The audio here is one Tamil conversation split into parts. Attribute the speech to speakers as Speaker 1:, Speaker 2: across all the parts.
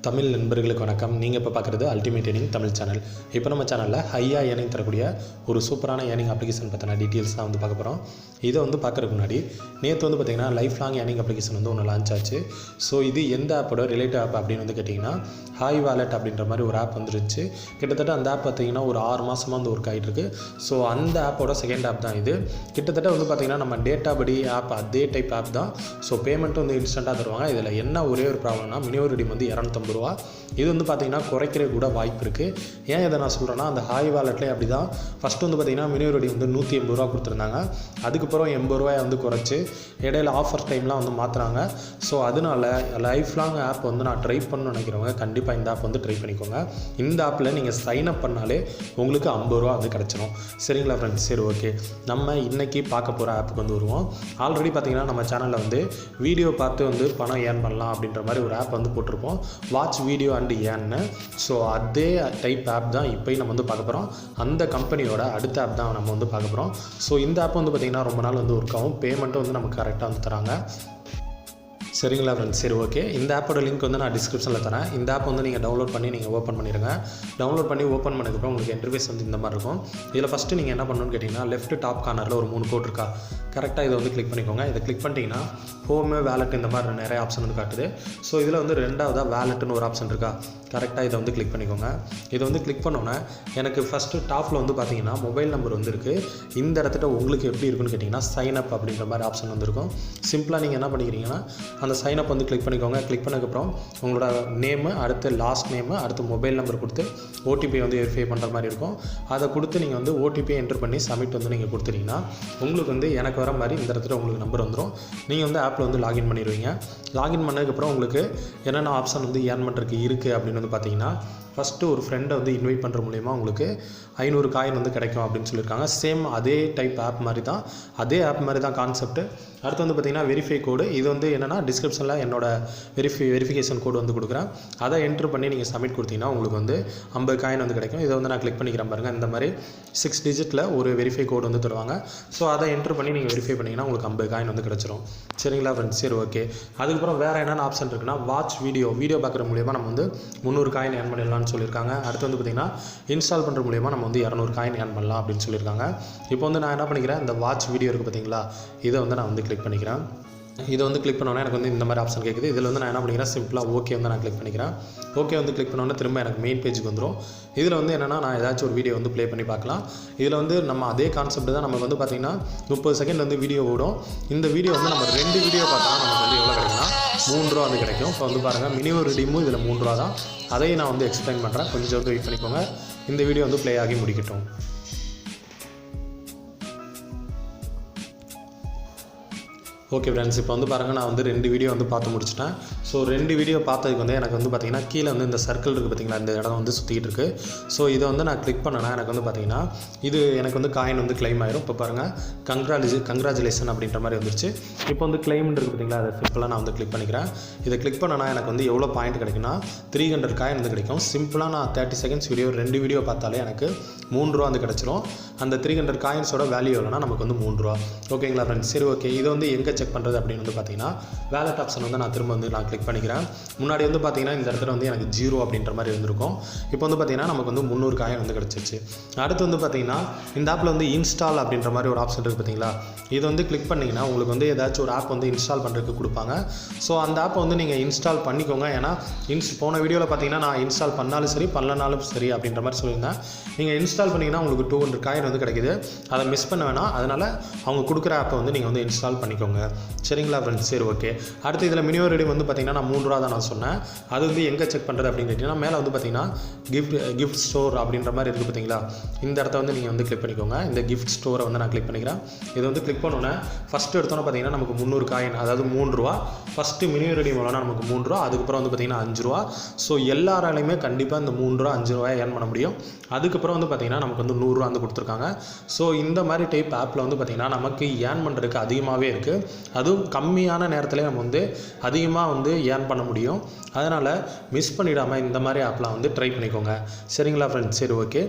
Speaker 1: தமிழ் நண்பர்களுக்கு வணக்கம். நீங்கள் இப்போ பார்க்குறது அல்டிமேட் ஏர்னிங் தமிழ் சேனல். இப்போ நம்ம சேனலில் ஹையாக ஏர்னிங் தரக்கூடிய ஒரு சூப்பரான ஏர்னிங் அப்ளிகேஷன் பற்றின டீட்டெயில்ஸ் தான் வந்து பார்க்க போகிறோம். இதை வந்து பார்க்குறதுக்கு முன்னாடி நேற்று வந்து பார்த்திங்கன்னா லைஃப் லாங் ஏர்னிங் அப்ளிகேஷன் வந்து ஒன்று லான்ச் ஆச்சு. ஸோ இது எந்த ஆப்போட ரிலேட்டிவ் ஆப் அப்படின்னு வந்து கேட்டிங்கன்னா ஹாய் வாலெட் அப்படின்ற மாதிரி ஒரு ஆப் வந்துருச்சு. கிட்டத்தட்ட அந்த ஆப் பார்த்திங்கன்னா ஒரு 6 மாதமாக வந்து ஒர்க் ஆகிட்டுருக்கு. ஸோ அந்த ஆப்போட செகண்ட் ஆப் தான் இது. கிட்டத்தட்ட வந்து பார்த்திங்கன்னா நம்ம டேட்டா படி ஆப் அதே டைப் ஆப் தான். ஸோ பேமெண்ட்டு வந்து இன்ஸ்டண்ட்டாக தருவாங்க. இதில் என்ன ஒரே ஒரு ப்ராப்ளம்னா மினிமம் ரெடீம் வந்து 250 ரூபா. இது வந்து பார்த்திங்கன்னா குறைக்கிற கூட வாய்ப்பு இருக்குது. ஏன் இதை நான் சொல்கிறேன்னா அந்த ஹாய் வாலெட்லேயே அப்படி தான். ஃபஸ்ட்டு வந்து பார்த்திங்கன்னா மினிமம் ரெடி வந்து 180 ரூபா கொடுத்துருந்தாங்க. அதுக்கப்புறம் 80 ரூபாயை வந்து குறைச்சி இடையில ஆஃபர் டைம்லாம் வந்து மாற்றுறாங்க. ஸோ அதனால லைஃப் லாங் ஆப் வந்து நான் ட்ரை பண்ணணும்னு நினைக்கிறவங்க கண்டிப்பாக இந்த ஆப் வந்து ட்ரை பண்ணிக்கோங்க. இந்த ஆப்பில் நீங்கள் சைன் அப் பண்ணாலே உங்களுக்கு 50 ரூபா வந்து கிடச்சிடும். சரிங்களா ஃப்ரெண்ட்ஸ்? சரி, ஓகே. நம்ம இன்றைக்கி பார்க்க போகிற ஆப்புக்கு வந்து வருவோம். ஆல்ரெடி பார்த்திங்கன்னா நம்ம சேனலில் வந்து வீடியோ பார்த்து வந்து பணம் ஏர்ன் பண்ணலாம் அப்படின்ற மாதிரி ஒரு ஆப் வந்து போட்டிருப்போம், வாட்ச் வீடியோ அண்ட் ஏர்ன்னு. ஸோ அதே டைப் ஆப் தான் இப்போயும் நம்ம வந்து பார்க்க போகிறோம். அந்த கம்பெனியோட அடுத்த ஆப் தான் நம்ம வந்து பார்க்க போகிறோம். ஸோ இந்த ஆப் வந்து பார்த்திங்கன்னா ரொம்ப நாள் வந்து ஒர்க் ஆகும். பேமெண்ட்டும் வந்து நமக்கு கரெக்டாக வந்து தராங்க. சரிங்களா ஃப்ரெண்ட்ஸ்? சரி, ஓகே. இந்த ஆப்போட லிங்க் வந்து நான் டிஸ்கிரிப்ஷனில் தரேன். இந்த ஆப் வந்து நீங்கள் டவுன்லோட் பண்ணி நீங்கள் ஓப்பன் பண்ணிடுங்க. டவுன்லோட் பண்ணி ஓப்பன் பண்ணதுக்கப்புறம் உங்களுக்கு இன்டர்ஃபேஸ் வந்து இந்த மாதிரி இருக்கும். இதில் ஃபஸ்ட்டு நீங்கள் என்ன பண்ணணும்னு கேட்டிங்கன்னா லெஃப்ட் டாப் கார்னரில் ஒரு 3 கோட் இருக்கா, கரெக்டாக இதை வந்து கிளிக் பண்ணிக்கோங்க. இதை கிளிக் பண்ணிட்டீங்கன்னா ஹோமு, வேலெட் இந்த மாதிரி நிறைய ஆப்ஷன் வந்து காட்டுது. ஸோ இதில் வந்து ரெண்டாவதாக வேலெட்டுன்னு ஒரு ஆப்ஷன் இருக்கா, கரெக்டாக இதை வந்து கிளிக் பண்ணிக்கோங்க. இதை வந்து கிளிக் பண்ணோன்னே எனக்கு ஃபஸ்ட்டு டாப்பில் வந்து பார்த்தீங்கன்னா மொபைல் நம்பர் வந்து இருக்குது. இந்த இடத்துல உங்களுக்கு எப்படி இருக்குன்னு கேட்டிங்கன்னா சைன் அப் அப்படின்ற மாதிரி ஆப்ஷன் வந்துருக்கும். சிம்பிளாக நீங்கள் என்ன பண்ணிக்கிறீங்கன்னா அந்த சைன் அப் வந்து கிளிக் பண்ணிக்கோங்க. கிளிக் பண்ணதுக்கப்புறம் உங்களோட நேமு, அடுத்து லாஸ்ட் நேமு, அடுத்து மொபைல் நம்பர் கொடுத்து ஓடிபி வந்து வெரிஃபை பண்ணுற மாதிரி இருக்கும். அதை கொடுத்து நீங்கள் வந்து ஓடிபியை என்ட்ரு பண்ணி சப்மிட் வந்து நீங்கள் கொடுத்துட்டீங்கன்னா உங்களுக்கு வந்து எனக்கு வர மாதிரி இந்த இடத்துல உங்களுக்கு நம்பர் வந்துடும். நீங்கள் வந்து ஆப்பில் வந்து லாகின் பண்ணிடுவீங்க. லாகின் பண்ணதுக்கப்புறம் உங்களுக்கு என்னென்ன ஆப்ஷன் வந்து ஏர்ன் பண்ணுறதுக்கு இருக்குது அப்படின்னு வந்து பார்த்தீங்கன்னா ஃபஸ்ட்டு ஒரு ஃப்ரெண்டை வந்து இன்வைட் பண்ணுற மூலிமா உங்களுக்கு 500 காயின் வந்து கிடைக்கும் அப்படின்னு சொல்லியிருக்காங்க. சேம் அதே டைப் ஆப் மாதிரி தான், அதே ஆப் மாதிரி தான் கான்செப்ட்டு. அடுத்து வந்து பார்த்திங்கன்னா வெரிஃபை கோடு. இது வந்து என்னென்னா டிஸ்கிரிப்ஷனில் என்னோட வெரிஃபிகேஷன் கோடு வந்து கொடுக்குறேன். அதை என்ட்ரு பண்ணி நீங்கள் சப்மிட் கொடுத்தீங்கன்னா உங்களுக்கு வந்து 50 காயின் வந்து கிடைக்கும். இதை வந்து நான் கிளிக் பண்ணிக்கிறேன் பாருங்கள். இந்த மாதிரி 6 டிஜிட்டில் ஒரு வெரிஃபை கோடு வந்து தருவாங்க. ஸோ அதை என்ட்ரு பண்ணி நீங்கள் வெரிஃபை பண்ணிங்கன்னா உங்களுக்கு 50 காயின் வந்து கிடச்சிரும். சரிங்களா ஃப்ரெண்ட்ஸ்? சரி, ஓகே. அதுக்கப்புறம் வேறு என்னென்ன ஆப்ஷன் இருக்குன்னா வாட்ச் வீடியோ பார்க்குற மூலிமா நம்ம வந்து 300 காயின் ஏர்ன் பண்ணிடலாம்னு சொல்லியிருக்காங்க. அடுத்து வந்து பார்த்திங்கன்னா இன்ஸ்டால் பண்ணுற மூலிமா நம்ம வந்து 200 காயின் ஏர்ன் பண்ணலாம் அப்படின்னு சொல்லியிருக்காங்க. இப்போ வந்து நான் என்ன பண்ணிக்கிறேன், இந்த வாட்ச் வீடியோ இருக்குது பார்த்தீங்களா, இதை வந்து நான் வந்து கிளிக் பண்ணிக்கிறேன். இதை வந்து கிளிக் பண்ணோன்னே எனக்கு வந்து இந்த மாதிரி ஆப்ஷன் கேட்குது. இதில் வந்து நான் என்ன பண்ணிக்கிறேன், சிம்பிளாக ஓகே வந்து நான் கிளிக் பண்ணிக்கிறேன். ஓகே வந்து கிளிக் பண்ணோன்னே திரும்ப எனக்கு மெயின் பேஜுக்கு வந்துடும். இதில் வந்து என்னென்னா நான் ஏதாச்சும் ஒரு வீடியோ வந்து ப்ளே பண்ணி பார்க்கலாம். இதில் வந்து நம்ம அதே கான்செப்ட் தான். நமக்கு வந்து பார்த்திங்கன்னா 30 செகண்ட் வந்து வீடியோ ஓடும். இந்த வீடியோ வந்து நம்ம 2 வீடியோ பார்த்தோம்னா நமக்கு வந்து எவ்வளோ கிடைக்குன்னா 3 ரூபா வந்து கிடைக்கும். இப்போ வந்து பாருங்கள் மினிமம் ரெடீமும் இதில் 3 ரூபா தான். அதையும் நான் வந்து எக்ஸ்பிளைன் பண்ணுறேன், கொஞ்சம் வந்து வெயிட் பண்ணிக்கோங்க. இந்த வீடியோ வந்து ப்ளே ஆகி முடிக்கட்டும். ஓகே ஃப்ரெண்ட்ஸ், இப்போ வந்து பாருங்கள் நான் வந்து 2 வீடியோ வந்து பார்த்து முடிச்சிட்டேன். ஸோ 2 வீடியோ பார்த்ததுக்கு வந்து எனக்கு வந்து பார்த்திங்கன்னா கீழே வந்து இந்த சர்க்கிள் இருக்குது பார்த்திங்களா, இந்த இடம் வந்து சுற்றிக்கிட்டு இருக்குது. ஸோ இதை வந்து நான் கிளிக் பண்ணேன்னா எனக்கு வந்து பார்த்திங்கன்னா இது எனக்கு வந்து காயின் வந்து கிளைம் ஆயிரும். இப்போ பாருங்கள் கங்க்ராச்சுலேஷன் அப்படின்ற மாதிரி வந்துருச்சு. இப்போ வந்து கிளைம் இருக்குது பார்த்திங்களா, அதை சிம்பிளாக நான் வந்து கிளிக் பண்ணிக்கிறேன். இதை கிளிக் பண்ணனா எனக்கு வந்து எவ்வளோ பாயிண்ட் கிடைக்குன்னா 300 காயின் வந்து கிடைக்கும். சிம்பிளாக நான் 30 செகண்ட்ஸ் வீடியோ 2 வீடியோ பார்த்தாலே எனக்கு 3 ரூபா வந்து கிடச்சிரும். அந்த 300 காயின்ஸோட வேல்யூ எவ்வளோனா நமக்கு வந்து 3 ரூபா. ஓகேங்களா ஃப்ரெண்ட்ஸ்? சரி, ஓகே. இதை வந்து எங்கே செக் பண்ணுறது அப்படின்னு வந்து பார்த்தீங்கன்னா வேலட் ஆப்ஷன் வந்து நான் திரும்ப வந்து நான் கிளிக் பண்ணிக்கிறேன். முன்னாடி வந்து பார்த்தீங்கன்னா இந்த இடத்துல வந்து எனக்கு 0 அப்படின்ற மாதிரி இருந்திருக்கும். இப்போ வந்து பார்த்தீங்கன்னா நமக்கு வந்து 300 காயின் வந்து கிடச்சிச்சு. அடுத்து வந்து பார்த்தீங்கன்னா இந்த ஆப்பில் வந்து இன்ஸ்டால் அப்படின்ற மாதிரி ஒரு ஆப்ஷன் இருக்குது பார்த்தீங்களா, இது வந்து கிளிக் பண்ணிங்கன்னா உங்களுக்கு வந்து ஏதாச்சும் ஒரு ஆப் வந்து இன்ஸ்டால் பண்ணுறதுக்கு கொடுப்பாங்க. ஸோ அந்த ஆப்பை வந்து நீங்கள் இன்ஸ்டால் பண்ணிக்கோங்க. ஏன்னா போன வீடியோவில் பார்த்தீங்கன்னா நான் இன்ஸ்டால் பண்ணாலும் சரி பண்ணலனாலும் சரி அப்படின்ற மாதிரி சொல்லியிருந்தேன். நீங்கள் இன்ஸ்டால் பண்ணிங்கன்னா உங்களுக்கு 200 காயின் வந்து கிடைக்குது. அதை மிஸ் பண்ண வேணாம். அதனால் அவங்க கொடுக்குற ஆப்பை வந்து நீங்கள் வந்து இன்ஸ்டால் பண்ணிக்கோங்க. சரிங்களா ஃப்ரெண்ட்ஸ்? சரி, ஓகே. அடுத்து இதில் மினிமம் ரெடீம் வந்து பார்த்திங்கன்னா நான் 3 ரூபா தான் நான் சொன்னேன். அது வந்து எங்கே செக் பண்ணுறது அப்படின்னு கேட்டிங்கன்னா மேலே வந்து பார்த்திங்கன்னா கிஃப்ட் ஸ்டோர் அப்படின்ற மாதிரி இருக்குது பார்த்தீங்களா, இந்த இடத்த வந்து நீங்கள் வந்து கிளிக் பண்ணிக்கோங்க. இந்த கிஃப்ட் ஸ்டோரை வந்து நான் கிளிக் பண்ணிக்கிறேன். இதை வந்து கிளிக் பண்ணோன்னே ஃபஸ்ட்டு எடுத்தோன்னே பார்த்திங்கன்னா நமக்கு 300 காயின், அதாவது 3 ரூபா. ஃபஸ்ட்டு மினிமம் ரெடீம் எவ்வளோனா நமக்கு 3 ரூபா. அதுக்கப்புறம் வந்து பார்த்திங்கன்னா 5 ரூபா. ஸோ எல்லாராலையுமே கண்டிப்பாக இந்த 3 ரூபா 5 ரூபாயை ஏர்ன் பண்ண முடியும். அதுக்கப்புறம் வந்து பார்த்திங்கன்னா நமக்கு வந்து 100 ரூபா வந்து கொடுத்துருக்காங்க. ஸோ இந்த மாதிரி டைப் ஆப்பில் வந்து பார்த்திங்கன்னா நமக்கு ஏர்ன் பண்ணுறதுக்கு அதிகமாகவே இருக்குது. அதுவும் கம்மியான நேரத்தில் நம்ம வந்து அதிகமாக வந்து ஏர்ன் பண்ண முடியும். அதனால் மிஸ் பண்ணிடாமல் இந்த மாதிரி ஆப்லாம் வந்து ட்ரை பண்ணிக்கோங்க. சரிங்களா ஃப்ரெண்ட்ஸ்? சரி, ஓகே.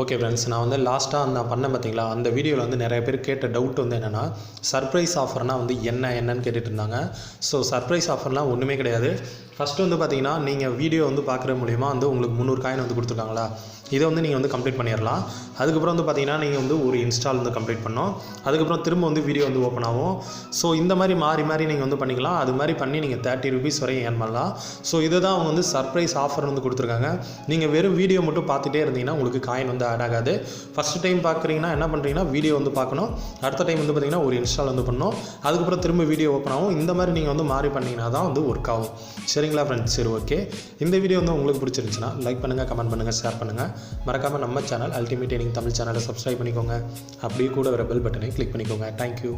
Speaker 1: ஓகே ஃப்ரெண்ட்ஸ், நான் வந்து லாஸ்ட்டாக நான் பண்ணேன் பார்த்தீங்களா, அந்த வீடியோவில் வந்து நிறைய பேர் கேட்ட டவுட் வந்து என்னென்னா சர்ப்ரைஸ் ஆஃபர்னால் வந்து என்னன்னு கேட்டுட்டு இருந்தாங்க. ஸோ சர்ப்ரைஸ் ஆஃபர்லாம் ஒன்றுமே கிடையாது. ஃபஸ்ட்டு வந்து பார்த்தீங்கன்னா நீங்கள் வீடியோ வந்து பார்க்குற மூலிமா வந்து உங்களுக்கு 300 காயின் வந்து கொடுத்துருக்காங்களா, இதை வந்து நீங்கள் வந்து கம்ப்ளீட் பண்ணிடலாம். அதுக்கப்புறம் வந்து பார்த்தீங்கன்னா நீங்கள் வந்து ஒரு இன்ஸ்டால் வந்து கம்ப்ளீட் பண்ணோம். அதுக்கப்புறம் திரும்ப வந்து வீடியோ வந்து ஓப்பன் ஆகும். ஸோ இந்த மாதிரி மாறி மாறி நீங்கள் வந்து பண்ணிக்கலாம். அது மாதிரி பண்ணி நீங்கள் 30 ருபீஸ் வரையும் ஏர்ன் பண்ணலாம். ஸோ இதை தான் அவங்க வந்து சர்ப்ரைஸ் ஆஃபர் வந்து கொடுத்துருக்காங்க. நீங்கள் வெறும் வீடியோ மட்டும் பார்த்துட்டே இருந்தீங்கன்னா உங்களுக்கு காயின் வந்து ஆட் ஆகாது. ஃபஸ்ட்டு டைம் பார்க்குறீங்கன்னா என்ன பண்ணுறீங்கன்னா வீடியோ வந்து பார்க்கணும். அடுத்த டைம் வந்து பார்த்தீங்கன்னா ஒரு இன்ஸ்டால் வந்து பண்ணணும். அதுக்கப்புறம் திரும்ப வீடியோ ஓப்பன் ஆகும். இந்த மாதிரி நீங்கள் வந்து மாறி பண்ணிங்கன்னா தான் வந்து ஒர்க் ஆகும். சரிங்களா ஃப்ரெண்ட்ஸ்? சரி, ஓகே. இந்த வீடியோ வந்து உங்களுக்கு பிடிச்சிருந்துச்சுன்னா லைக் பண்ணுங்கள், கமெண்ட் பண்ணுங்கள், ஷேர் பண்ணுங்கள். மறக்காமல் நம்ம சேனல் அல்டிமேட் ஏர்னிங் தமிழ் சேனலை சப்ஸ்கிரைப் பண்ணிக்கோங்க. அப்படியே கூட வர பெல் பட்டனை கிளிக் பண்ணிக்கோங்க. தேங்க்யூ.